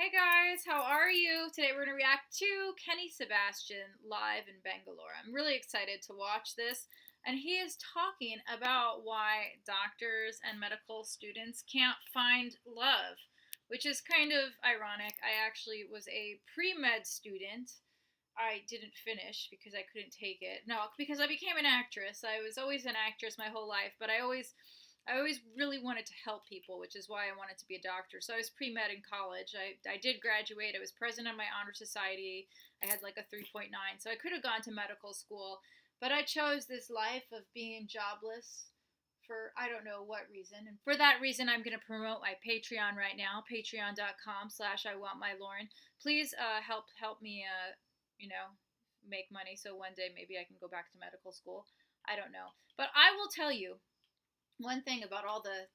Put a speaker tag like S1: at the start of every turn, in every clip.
S1: Hey guys, how are you? Today we're going to react to Kenny Sebastian live in Bangalore. I'm really excited to watch this. And he is talking about why doctors and medical students can't find love, which is kind of ironic. I actually was a pre med student. I didn't finish because I couldn't take it. No, because I became an actress. I was always an actress my whole life, but I always really wanted to help people, which is why I wanted to be a doctor. So I was pre med in college. I did graduate. I was president of my honor society. I had like a 3.9. So I could have gone to medical school, but I chose this life of being jobless for I don't know what reason. And for that reason, I'm going to promote my Patreon right now, patreon.com/I want my Lauren. Please help me, make money so one day maybe I can go back to medical school. I don't know. But I will tell you one thing about all the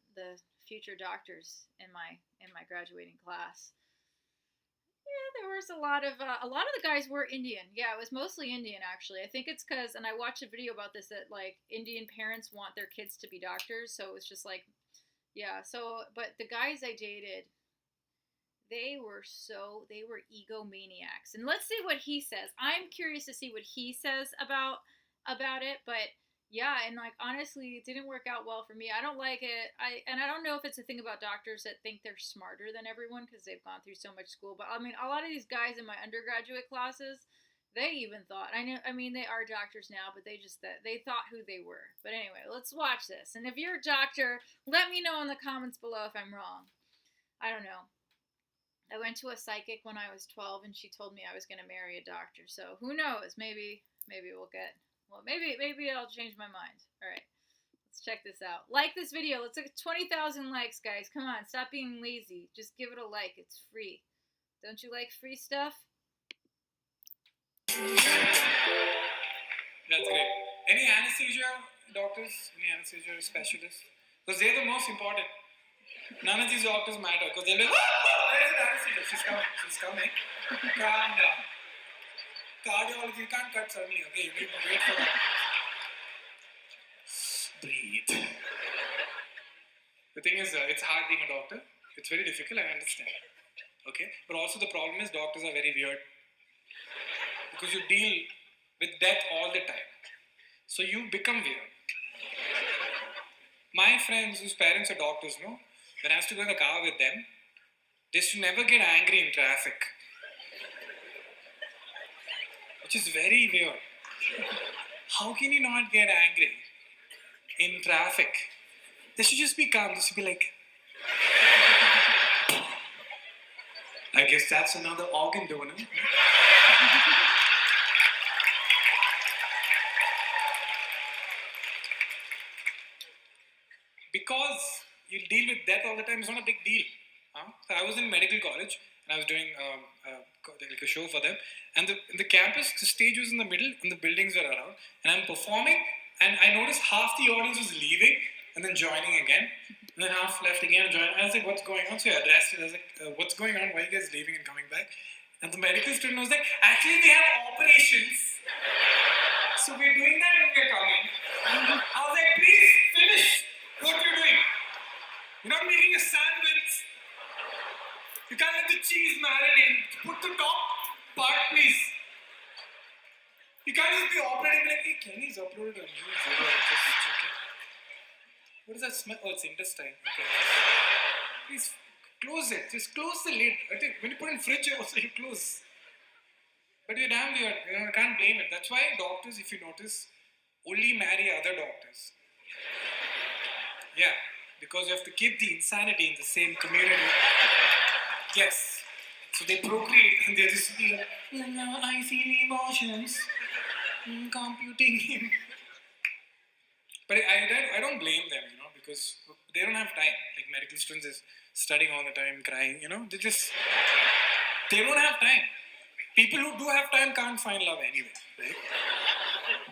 S1: future doctors in my graduating class. Yeah, there was a lot of the guys were Indian. Yeah, it was mostly Indian actually. I think it's because, and I watched a video about this, that like Indian parents want their kids to be doctors, so it was just like, yeah. So, but the guys I dated, they were egomaniacs. And let's see what he says. I'm curious to see what he says about it, but yeah, and like honestly, it didn't work out well for me. I don't like it. I don't know if it's a thing about doctors that think they're smarter than everyone because they've gone through so much school. But I mean, a lot of these guys in my undergraduate classes, they even thought I mean, they are doctors now, but they thought who they were. But anyway, let's watch this. And if you're a doctor, let me know in the comments below if I'm wrong. I don't know. I went to a psychic when I was 12, and she told me I was going to marry a doctor. So who knows? Maybe we'll get. Well, maybe I'll change my mind. All right, let's check this out. Like this video. Let's get 20,000 likes, guys. Come on, stop being lazy. Just give it a like. It's free. Don't you like free stuff?
S2: That's great. Any anesthesia doctors? Any anesthesia specialists? Because they're the most important. None of these doctors matter because they're like, there's an anesthesia. She's coming. Calm down. Cardiology, you can't cut suddenly, okay? You need to wait for that. Breathe. The thing is, it's hard being a doctor. It's very difficult, I understand. Okay? But also the problem is doctors are very weird. Because you deal with death all the time. So you become weird. My friends whose parents are doctors, when I used to go in the car with them, they used to never get angry in traffic. Which is very weird. How can you not get angry in traffic? They should just be calm. They should be like, I guess that's another organ donor. Because you deal with death all the time, it's not a big deal. So I was in medical college and I was doing like a show for them. And in the campus, the stage was in the middle and the buildings were around. And I'm performing and I noticed half the audience was leaving and then joining again. And then half left again and joined. And I was like, what's going on? So I addressed it. I was like, what's going on? Why are you guys leaving and coming back? And the medical student was like, actually, we have operations. So we're doing that and we're coming. I was like, please finish what you're doing. You're not making a sandwich. You can't let the cheese marinate. Put the top part, please. You can't just be operating like, hey, Kenny's uploaded a new video. What does that smell? Oh, it's intestine. Okay. Please close it. Just close the lid. I think when you put in fridge, also you close. But you're damn weird. I can't blame it. That's why doctors, if you notice, only marry other doctors. Yeah. Because you have to keep the insanity in the same community. Yes. So they procreate and they're just like, I feel emotions. Computing. But I don't blame them, because they don't have time. Like medical students is studying all the time, crying, they don't have time. People who do have time can't find love anyway, right?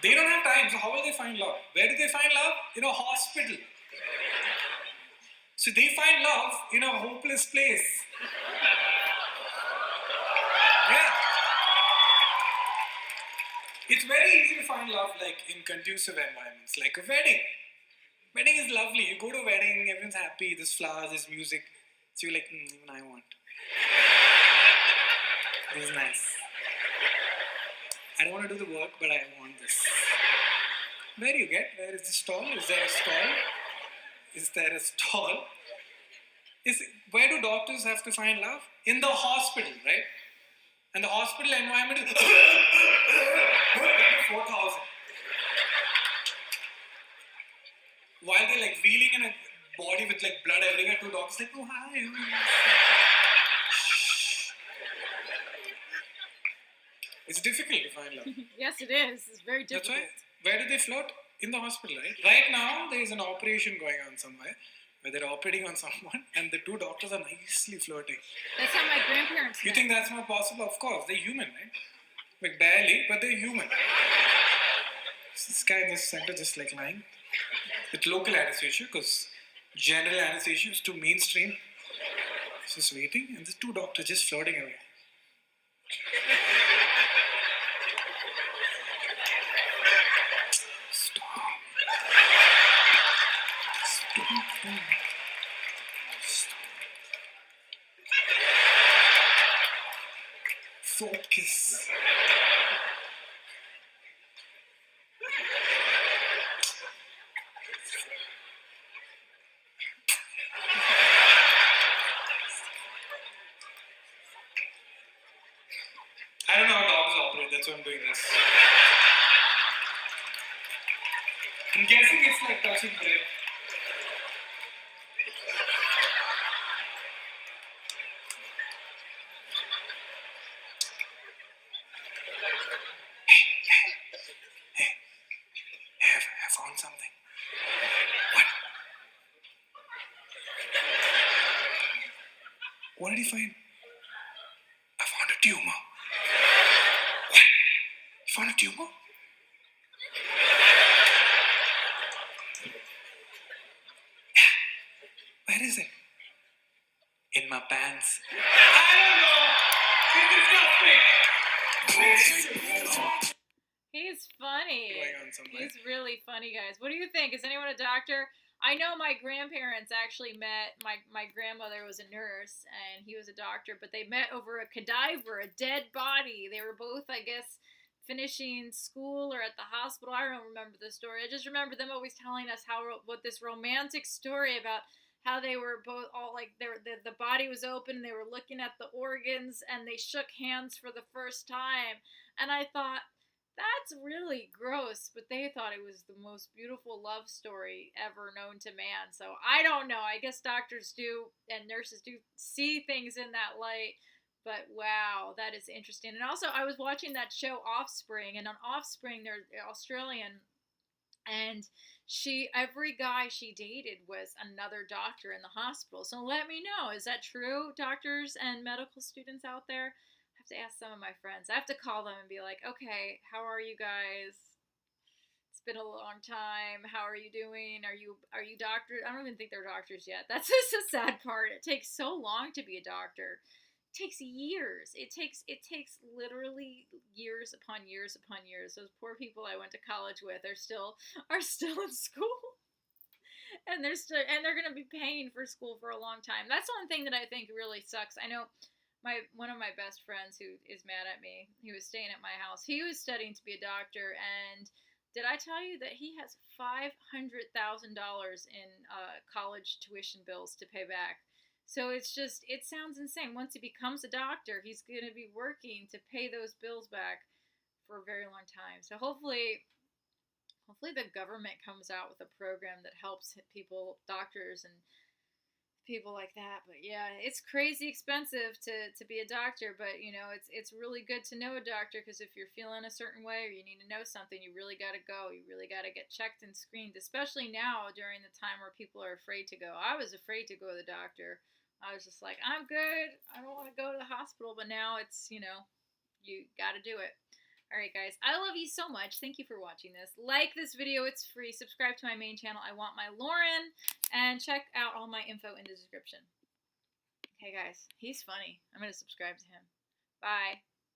S2: They don't have time, so how will they find love? Where do they find love? In a hospital. So they find love in a hopeless place. Yeah. It's very easy to find love like in conducive environments, like a wedding. Wedding is lovely. You go to a wedding, everyone's happy, there's flowers, there's music. So you're like, even I want. This is nice. I don't want to do the work, but I want this. Where do you get? Where is the stall? Is there a stall? Is there a stall? Where do doctors have to find love? In the hospital, right? And the hospital environment is 4,000. While they're like reeling in a body with like blood everywhere, two doctors like, oh hi. It's difficult to find love.
S1: Yes, it is. It's very difficult.
S2: That's why. Where do they float? In the hospital, right? Right now, there is an operation going on somewhere where they're operating on someone and the two doctors are nicely floating.
S1: That's how my grandparents
S2: You
S1: met.
S2: think that's not possible? Of course, they're human, right? Like barely, but they're human. This guy in the center just like lying with local anesthesia because general anesthesia is too mainstream. Just waiting and the two doctors just floating away. Focus. I don't know how dogs operate, that's why I'm doing this. I'm guessing it's like touching bread. I found something. What? What did you find? I found a tumor. What? You found a tumor? Where is it? In my pants. I don't know. It's disgusting.
S1: He's funny.
S2: Going on somewhere.
S1: He's really funny, guys. What do you think? Is anyone a doctor? I know my grandparents actually met. My grandmother was a nurse and he was a doctor, but they met over a cadaver, a dead body. They were both, I guess, finishing school or at the hospital. I don't remember the story. I just remember them always telling us what this romantic story about how they were both all like the body was open, they were looking at the organs, and they shook hands for the first time. And I thought, that's really gross, but they thought it was the most beautiful love story ever known to man. So I don't know. I guess doctors do and nurses do see things in that light. But wow, that is interesting. And also, I was watching that show Offspring, and on Offspring, they're Australian, and every guy she dated was another doctor in the hospital. So let me know, is that true, doctors and medical students out there? To ask some of my friends. I have to call them and be like, okay, how are you guys? It's been a long time. How are you doing? Are you doctors? I don't even think they're doctors yet. That's just the sad part. It takes so long to be a doctor. It takes years. It takes literally years upon years upon years. Those poor people I went to college with are still in school. And they're going to be paying for school for a long time. That's one thing that I think really sucks. I know one of my best friends who is mad at me, he was staying at my house. He was studying to be a doctor, and did I tell you that he has $500,000 in college tuition bills to pay back? So it sounds insane. Once he becomes a doctor, he's going to be working to pay those bills back for a very long time. So hopefully the government comes out with a program that helps people, doctors, and people like that. But yeah, it's crazy expensive to be a doctor, but you know, it's really good to know a doctor, because if you're feeling a certain way or you need to know something, you really got to go. You really got to get checked and screened, especially now during the time where people are afraid to go. I was afraid to go to the doctor. I was just like, I'm good, I don't want to go to the hospital. But now it's, you got to do it. All right, guys, I love you so much. Thank you for watching this. Like this video. It's free. Subscribe to my main channel, I Want My Lauren, and check out all my info in the description. Okay, guys, he's funny. I'm going to subscribe to him. Bye.